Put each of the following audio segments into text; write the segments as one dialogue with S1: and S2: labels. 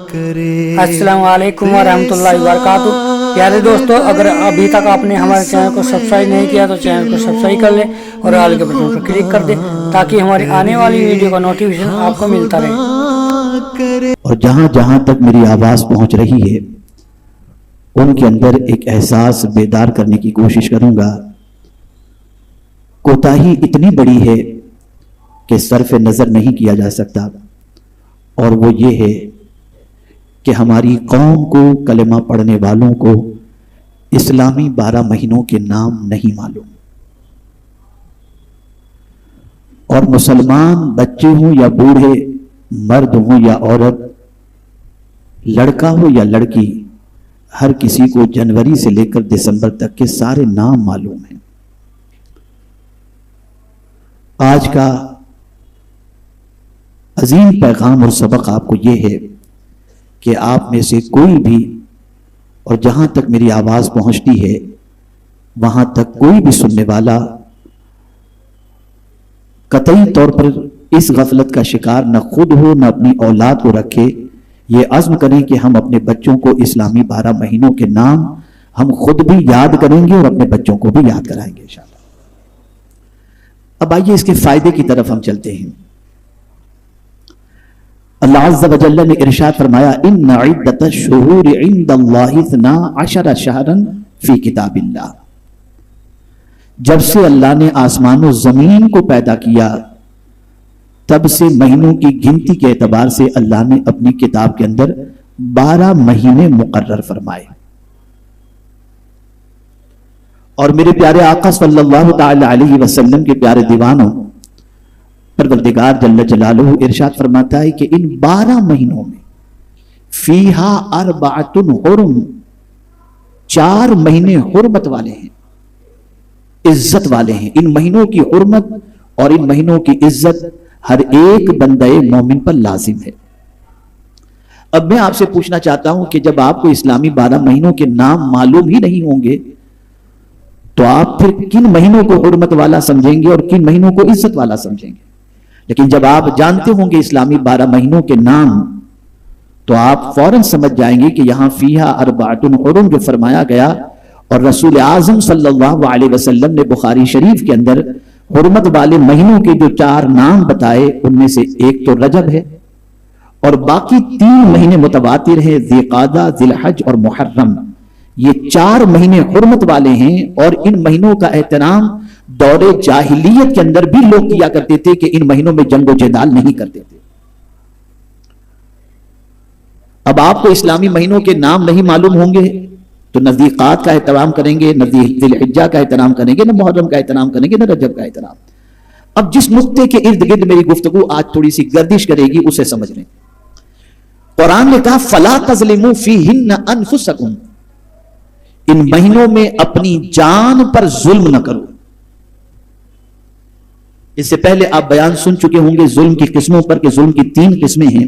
S1: अस्सलाम वालेकुम वरहमतुल्लाहि वबरकातुह। प्यारे दोस्तों, अगर अभी तक आपने हमारे चैनल को सब्सक्राइब नहीं किया तो चैनल को सब्सक्राइब कर लें और ऑल के बटन पर क्लिक कर दें ताकि हमारी आने वाली वीडियो का नोटिफिकेशन आपको मिलता रहे।
S2: और जहां जहां तक मेरी आवाज पहुंच रही है उनके अंदर एक एहसास बेदार करने की कोशिश करूंगा। कोताही इतनी बड़ी है कि सर्फ नजर नहीं किया जा सकता, और वो ये है कि हमारी कौम को, कलमा पढ़ने वालों को इस्लामी 12 महीनों के नाम नहीं मालूम। और मुसलमान बच्चे हों या बूढ़े, मर्द हों या औरत, लड़का हो या लड़की, हर किसी को जनवरी से लेकर दिसंबर तक के सारे नाम मालूम हैं। आज का अजीम पैगाम और सबक आपको यह है कि आप में से कोई भी, और जहां तक मेरी आवाज पहुंचती है वहां तक कोई भी सुनने वाला कतई तौर पर इस गफलत का शिकार न खुद हो न अपनी औलाद को रखे। ये अज़्म करें कि हम अपने बच्चों को इस्लामी 12 महीनों के नाम हम खुद भी याद करेंगे और अपने बच्चों को भी याद कराएंगे इंशाअल्लाह। अब आइए इसके फायदे की तरफ हम चलते हैं। अल्लाह अज़्ज़ा व जल्ल ने इरशाद फरमाया, इन्ना इद्दतश शुहूरि इंदल्लाहि 12 शहरन फी किताबिल्लाह। जब से अल्लाह ने आसमान और जमीन को पैदा किया तब से महीनों की गिनती के एतबार से अल्लाह ने अपनी किताब के अंदर 12 महीने मुकर्रर फरमाए। और मेरे प्यारे आका सल्लल्लाहु तआला अलैहि वसल्लम के प्यारे दीवानों, परवरदिगार जल्ल जलालुहु इरशाद फरमाता है कि इन 12 महीनों में फीहा अरबाअतुन हुरुम, 4 महीने हुर्मत वाले हैं, इज्जत वाले हैं। इन महीनों की हुर्मत और इन महीनों की इज्जत हर एक बंदे मोमिन पर लाजिम है। अब मैं आपसे पूछना चाहता हूं कि जब आपको इस्लामी 12 महीनों के नाम मालूम ही नहीं होंगे तो आप फिर किन महीनों को हुर्मत वाला समझेंगे और किन महीनों को इज्जत वाला समझेंगे? लेकिन जब आप जानते होंगे इस्लामी 12 महीनों के नाम तो आप फौरन समझ जाएंगे कि यहां फीहा अरबाअतुन हुरुम जो फरमाया गया, और रसूल आज़म सल्लल्लाहु अलैहि वसल्लम ने बुखारी शरीफ के अंदर हुर्मत वाले महीनों के जो 4 नाम बताए उनमें से एक तो रजब है और बाकी 3 महीने मुतवातिर हैं, ज़िलक़ादा, ज़िलहज और मुहर्रम। ये 4 महीने हुर्मत वाले हैं और इन महीनों का एहतराम दौरे जाहिलियत के अंदर भी लोग किया करते थे कि इन महीनों में जंगो जदाल नहीं करते थे। अब आपको इस्लामी महीनों के नाम नहीं मालूम होंगे तो न ज़ीक़ात का एहतराम करेंगे, न ज़िलहिज्जा का एहतराम करेंगे, न मुहर्रम का एहतराम करेंगे, न रजब का एहतराम। अब जिस नुक्ते के इर्द गिर्द मेरी गुफ्तगू आज थोड़ी सी गर्दिश करेगी उसे समझ लें। कुरान ने कहा फला तज़लिमू फ़ीहिन्ना अनफुसकुम, इन महीनों में अपनी जान पर जुल्म न करो। इससे पहले आप बयान सुन चुके होंगे जुल्म की किस्मों पर कि जुल्म की 3 किस्में हैं।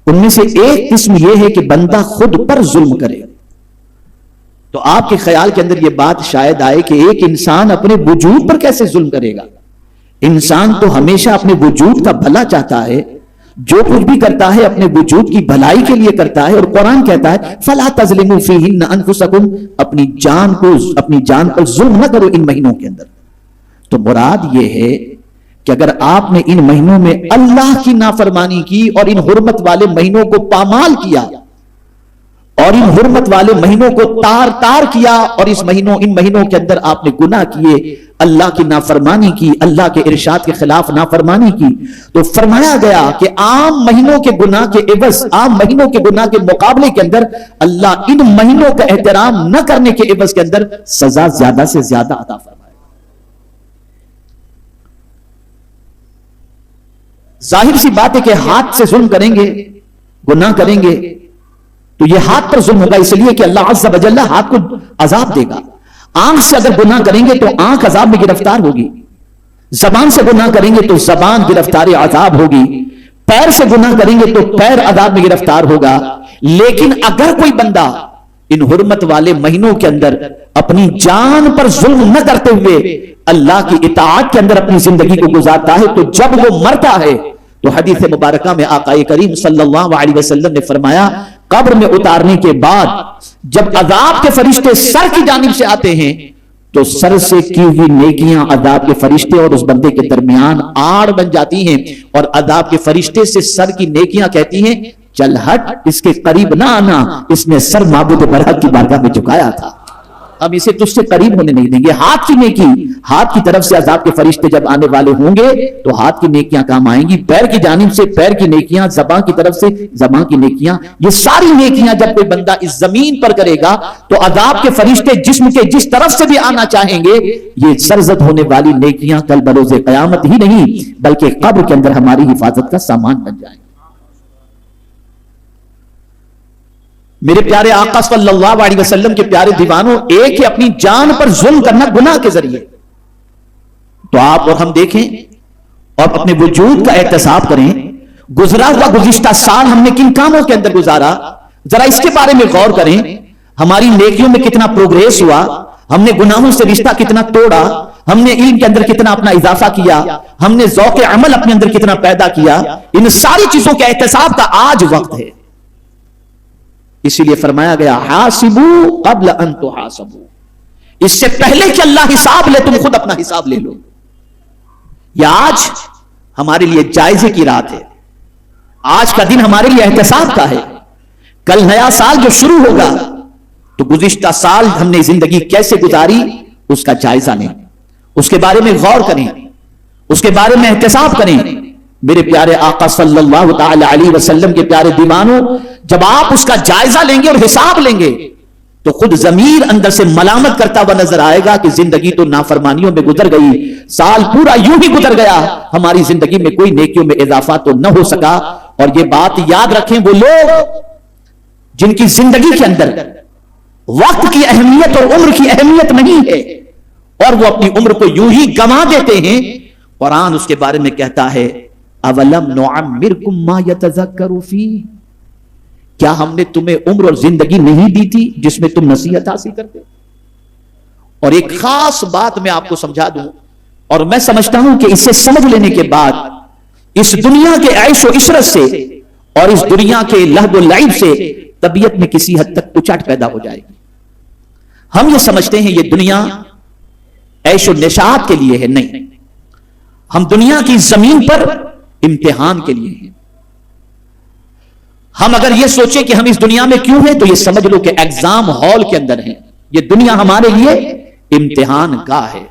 S2: उनमें से एक किस्म यह है कि बंदा खुद पर जुल्म करे। तो आपके ख्याल के अंदर यह बात शायद आए कि एक इंसान अपने वजूद पर कैसे जुल्म करेगा? इंसान तो हमेशा अपने वजूद का भला चाहता है, जो कुछ भी करता है अपने वजूद की भलाई के लिए करता है। और कुरान कहता है फला तज़लिमू फ़ीहिन्ना अनफुसकुम, अपनी जान पर जुल्म न करो इन महीनों के अंदर। तो मुराद यह है कि अगर आपने इन महीनों में अल्लाह की नाफरमानी की और इन हुर्मत वाले महीनों को पामाल किया और इन हुर्मत वाले महीनों को तार तार किया और इन महीनों के अंदर आपने गुनाह किए, अल्लाह की नाफरमानी की, अल्लाह के इरशाद के खिलाफ नाफरमानी की, तो फरमाया गया कि आम महीनों के गुनाह के एवज, आम महीनों के गुनाह के मुकाबले के अंदर अल्लाह इन महीनों का एहतराम न करने के एवज के अंदर सजा ज्यादा से ज्यादा अता फरमाएगा। जाहिर सी बात है कि हाथ से जुल्म करेंगे, गुनाह करेंगे तो यह हाथ पर जुल्म होगा, इसलिए कि अल्लाह अज़्ज़ा व जल्ल हाथ को अजाब देगा। आंख से अगर गुनाह करेंगे तो आंख अजाब में गिरफ्तार होगी, जबान से गुनाह करेंगे तो जबान गिरफ्तार अजाब होगी, पैर से गुनाह करेंगे तो पैर अजाब में गिरफ्तार होगा। लेकिन अगर कोई बंदा इन हुर्मत वाले महीनों के अंदर अपनी जान पर जुल्म न करते हुए अल्लाह की इताअत के अंदर अपनी जिंदगी को गुजारता है तो जब वो मरता है تو حدیث مبارکہ میں آقا کریم صلی اللہ علیہ وسلم نے فرمایا قبر میں اتارنے کے بعد جب عذاب کے فرشتے سر کی جانب سے آتے ہیں تو سر سے کی ہوئی نیکیاں عذاب کے فرشتے اور اس بندے کے درمیان آڑ بن جاتی ہیں، اور عذاب کے فرشتے سے سر کی نیکیاں کہتی ہیں چل ہٹ، اس کے قریب نہ آنا، اس نے سر معبود برحق کی بارگاہ میں جھکایا تھا، ہم اسے تجھ سے قریب ہونے نہیں دیں گے۔ ہاتھ کی نیکی، ہاتھ کی طرف سے عذاب کے فرشتے جب آنے والے ہوں گے تو ہاتھ کی نیکیاں کام آئیں گی، پیر کی جانب سے پیر کی نیکیاں، زبان کی طرف سے زبان کی نیکیاں، یہ ساری نیکیاں جب کوئی بندہ اس زمین پر کرے گا تو عذاب کے فرشتے جسم کے جس طرف سے بھی آنا چاہیں گے، یہ سرزد ہونے والی نیکیاں کل بروز قیامت ہی نہیں بلکہ قبر کے اندر ہماری حفاظت کا سامان بن جائیں گے۔ میرے پیارے آقا صلی اللہ علیہ وسلم کے پیارے دیوانوں، ایک ہے اپنی جان پر ظلم کرنا گناہ کے ذریعے، تو آپ اور ہم دیکھیں اور اپنے وجود کا احتساب کریں، گزرا ہوا گزشتہ سال ہم نے کن کاموں کے اندر گزارا، ذرا اس کے بارے میں غور کریں، ہماری نیکیوں میں کتنا پروگریس ہوا، ہم نے گناہوں سے رشتہ کتنا توڑا، ہم نے علم کے اندر کتنا اپنا اضافہ کیا، ہم نے ذوق عمل اپنے اندر کتنا پیدا کیا، ان ساری چیزوں کے احتساب کا آج وقت ہے۔ اسی لیے فرمایا گیا حاسبو قبل ان تحاسبو، اس سے پہلے کہ اللہ حساب لے تم خود اپنا حساب لے لو۔ یہ آج ہمارے لیے جائزے کی رات ہے، آج کا دن ہمارے لیے احتساب کا ہے۔ کل نیا سال جو شروع ہوگا تو گزشتہ سال ہم نے زندگی کیسے گزاری اس کا جائزہ لیں، اس کے بارے میں غور کریں، اس کے بارے میں احتساب کریں۔ میرے پیارے آقا صلی اللہ تعالی علیہ وسلم کے پیارے دیوانوں، جب آپ اس کا جائزہ لیں گے اور حساب لیں گے تو خود ضمیر اندر سے ملامت کرتا ہوا نظر آئے گا کہ زندگی تو نافرمانیوں میں گزر گئی، سال پورا یوں ہی گزر گیا، ہماری زندگی میں کوئی نیکیوں میں اضافہ تو نہ ہو سکا۔ اور یہ بات یاد رکھیں، وہ لوگ جن کی زندگی کے اندر وقت کی اہمیت اور عمر کی اہمیت نہیں ہے اور وہ اپنی عمر کو یوں ہی گنوا دیتے ہیں، قرآن اس کے بارے میں کہتا ہے اولم نعمرکم ما یتذکر فیہ، کیا ہم نے تمہیں عمر اور زندگی نہیں دی تھی جس میں تم نصیحت حاصل کرتے؟ اور ایک خاص بات میں آپ کو سمجھا دوں، اور میں سمجھتا ہوں کہ اسے سمجھ لینے کے بعد اس دنیا کے عیش و عشرت سے اور اس دنیا کے لہو و لعب سے طبیعت میں کسی حد تک اچاٹ پیدا ہو جائے گی۔ ہم یہ سمجھتے ہیں یہ دنیا عیش و نشاط کے لیے ہے، نہیں، ہم دنیا کی زمین پر امتحان کے لیے ہیں۔ ہم اگر یہ سوچیں کہ ہم اس دنیا میں کیوں ہیں تو یہ سمجھ لو کہ ایگزام ہال کے اندر ہیں، یہ دنیا ہمارے لیے امتحان گاہ ہے۔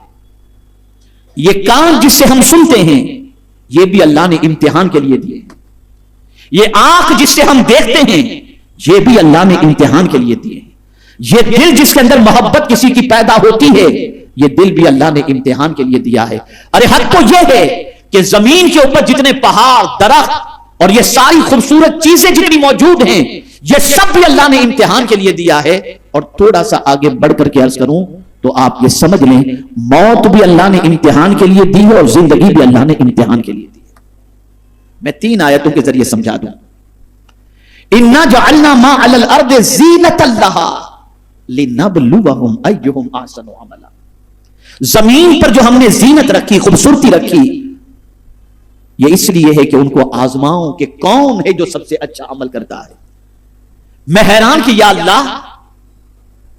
S2: یہ کان جس سے ہم سنتے ہیں یہ بھی اللہ نے امتحان کے لیے دیے، یہ آنکھ جس سے ہم دیکھتے ہیں یہ بھی اللہ نے امتحان کے لیے دیے، یہ دل جس کے اندر محبت کسی کی پیدا ہوتی ہے یہ دل بھی اللہ نے امتحان کے لیے دیا ہے۔ ارے حق تو یہ ہے کہ زمین کے اوپر جتنے پہاڑ، درخت اور یہ ساری خوبصورت چیزیں جتنی موجود ہیں یہ سب بھی اللہ نے امتحان کے لیے دیا ہے۔ اور تھوڑا سا آگے بڑھ کر کے عرض کروں تو آپ یہ سمجھ لیں موت بھی اللہ نے امتحان کے لیے دی ہے اور زندگی بھی اللہ نے امتحان کے لیے دی ہے۔ میں 3 آیتوں کے ذریعے سمجھا دوں۔ اِنَّا جَعَلْنَا مَا عَلَى الْأَرْضِ زِینَةً لَهَا لِنَبْلُوَهُمْ أَيُّهُمْ أَحْسَنُ عَمَلًا، زمین پر جو ہم نے زینت رکھی، خوبصورتی رکھی، یہ اس لیے ہے کہ ان کو آزماؤں کہ کون ہے جو سب سے اچھا عمل کرتا ہے۔ میں حیران کہ یا اللہ،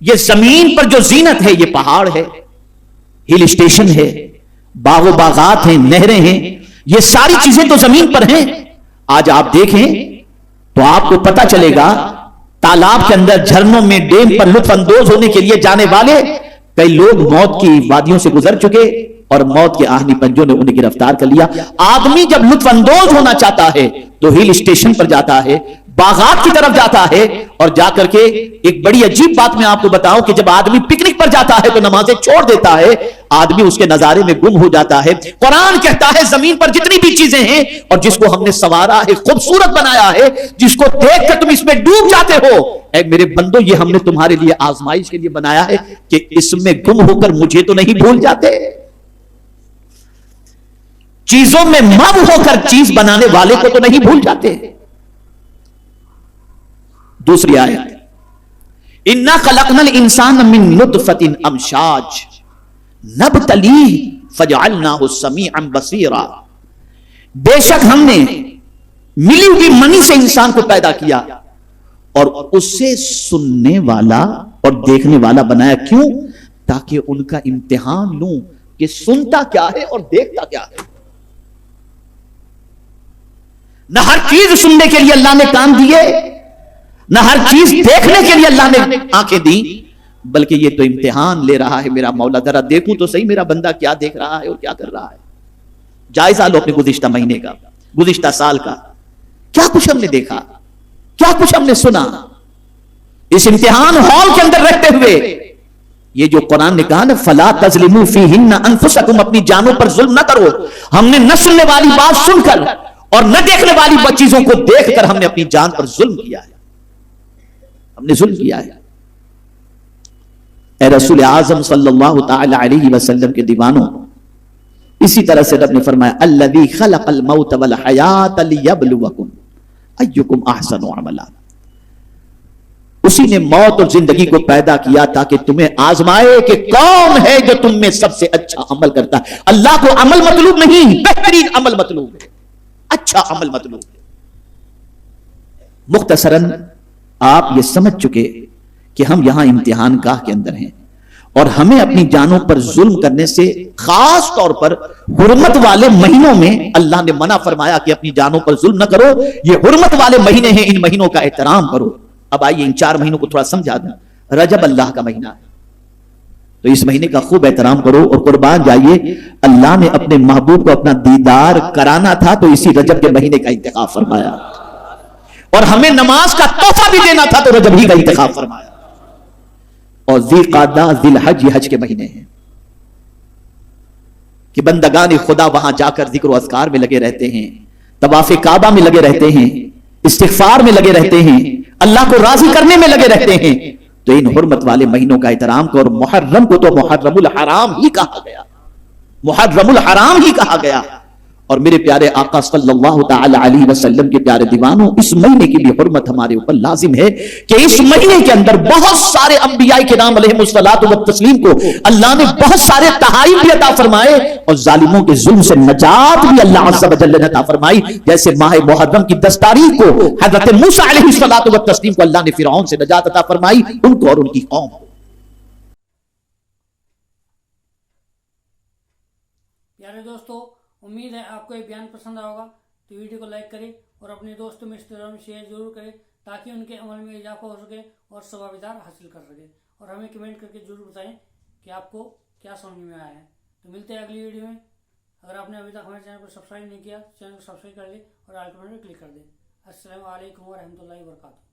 S2: یہ زمین پر جو زینت ہے، یہ پہاڑ ہے، ہل اسٹیشن ہے، باغ و باغات ہیں، نہریں ہیں، یہ ساری چیزیں تو زمین پر ہیں۔ آج آپ دیکھیں تو آپ کو پتا چلے گا تالاب کے اندر، جھرنوں میں، ڈیم پر لطف اندوز ہونے کے لیے جانے والے کئی لوگ موت کی وادیوں سے گزر چکے اور موت کے آہنی پنجوں نے انہیں گرفتار کر لیا۔ آدمی جب لطف اندوز ہونا چاہتا ہے تو ہل اسٹیشن پر جاتا ہے، باغات کی طرف جاتا ہے، اور جا کر کے ایک بڑی عجیب بات میں آپ کو بتاؤں کہ جب آدمی پکنک پر جاتا ہے تو نمازیں چھوڑ دیتا ہے، آدمی اس کے نظارے میں گم ہو جاتا ہے۔ قرآن کہتا ہے زمین پر جتنی بھی چیزیں ہیں اور جس کو ہم نے سنوارا ہے، خوبصورت بنایا ہے، جس کو دیکھ کر تم اس میں ڈوب جاتے ہو، اے میرے بندو، یہ ہم نے تمہارے لیے آزمائش کے لیے بنایا ہے کہ اس میں گم ہو کر مجھے تو نہیں بھول جاتے۔ چیزوں میں مب ہو کر چیز بنانے والے کو تو نہیں بھول جاتے۔ دوسری آیت، اِنَّا خَلَقْنَا الْإِنسَانَ مِن نُطْفَةٍ أَمْشَاجٍ نَبْتَلِيهِ فَجَعَلْنَاهُ سَمِيعًا بَصِيرًا، بے شک ہم نے मिली हुई मनी से इंसान को पैदा किया और उसे सुनने वाला और देखने वाला बनाया। क्यों? ताकि उनका इम्तिहान लूं कि सुनता क्या है और देखता क्या है। न हर चीज सुनने के लिए अल्लाह ने कान दिए, न हर चीज देखने के लिए अल्लाह ने आंखें दी, बल्कि ये तो इम्तिहान ले रहा है मेरा मौला, जरा देखूं तो सही मेरा बंदा क्या देख रहा है और क्या कर रहा है। जायजा लो अपने गुज़िश्ता महीने का, गुज़िश्ता साल का, क्या कुछ हमने देखा, क्या कुछ हमने सुना। इस इम्तिहान हॉल के अंदर रहते हुए ये जो कुरान ने कहा ना, फला तज़लिमू फीहिन्ना अनफुसकुम, अपनी जानों पर जुल्म न करो। हमने न सुनने वाली बात सुनकर और न देखने वाली चीजों को देखकर हमने अपनी जान पर जुल्म किया है, हमने जुल्म किया है। ए रसूल आज़म सल्लल्लाहु तआला अलैहि वसल्लम के दीवानों, इसी तरह से रब ने फरमाया अल्लज़ी खलक़ल मौत वल हयात लियब्लुवकुम अय्युकुम अहसनु अमला। उसी ने मौत और जिंदगी को पैदा किया ताकि तुम्हें आजमाए कि कौन है जो तुम में सबसे अच्छा अमल करता है। अल्लाह को अमल मतलूब नहीं, बेहतरीन अमल मतलूब है, अच्छा अमल मतलूब है। मुख्तसरन आप ये समझ चुके कि हम यहां इम्तिहान गाह के अंदर हैं और हमें अपनी जानों पर जुल्म करने से, खास तौर पर हुर्मत वाले महीनों में अल्लाह ने मना फरमाया कि अपनी जानों पर जुल्म न करो। ये हुर्मत वाले महीने हैं, इन महीनों का एहतराम करो। अब आइए इन 4 महीनों को थोड़ा समझा दूं। रजब अल्लाह का महीना है, तो इस महीने का खूब एहतराम करो और कुर्बान जाइए। अल्लाह ने अपने महबूब को अपना दीदार कराना था तो इसी रजब के महीने का इंतखाब फरमाया, और हमें नमाज का तोहफा भी देना था तो रजब ही का इंतखाब फरमाया। और ज़िलक़ादा ज़िलहज, ये हज के महीने हैं कि बंदगान खुदा वहां जाकर जिक्र व अज़कार में लगे रहते हैं, तवाफ़े काबा में लगे रहते हैं, इस्तिग़फ़ार में लगे रहते हैं, अल्लाह को राजी करने में लगे रहते हैं। तो इन हुर्मत वाले महीनों का एहतराम करो। और मुहर्रम को तो मुहर्रमुल हराम ही कहा गया, मुहर्रमुल हराम ही कहा गया। और मेरे प्यारे आका सल्लल्लाहु तआला अलैहि वसल्लम के प्यारे दीवानों, इस महीने की भी हुर्मत हमारे ऊपर लाजिम है कि इस महीने के अंदर बहुत सारे अंबियाए किराम अलैहिमुस्सलातु व तस्लीम को अल्लाह ने बहुत सारे तहाइफ भी अता फरमाए और जालिमों के जुल्म से नजात भी अल्लाह अज़्ज़ व जल्ल ने अता फरमाई। जैसे माह मुहर्रम की 10 तारीख को हज़रत मूसा अलैहिस्सलातु व तस्लीम को अल्लाह ने फिरौन से नजात अता फरमाई, उनको और उनकी कौम को।
S1: प्यारे दोस्तों, उम्मीद है आपको ये बयान पसंद आया होगा, तो वीडियो को लाइक करें और अपने दोस्तों में रिश्तेदारों में शेयर जरूर करें ताकि उनके अमल में इजाफा हो सके और सवाबिदार हासिल कर सके। और हमें कमेंट करके जरूर बताएं कि आपको क्या समझ में आया है। तो मिलते हैं अगली वीडियो में। अगर आपने अभी तक हमारे चैनल को सब्सक्राइब नहीं किया, चैनल को सब्सक्राइब कर ले और आइकन पर क्लिक कर दें। अस्सलामु अलैकुम व रहमतुल्लाहि व बरकातुहू।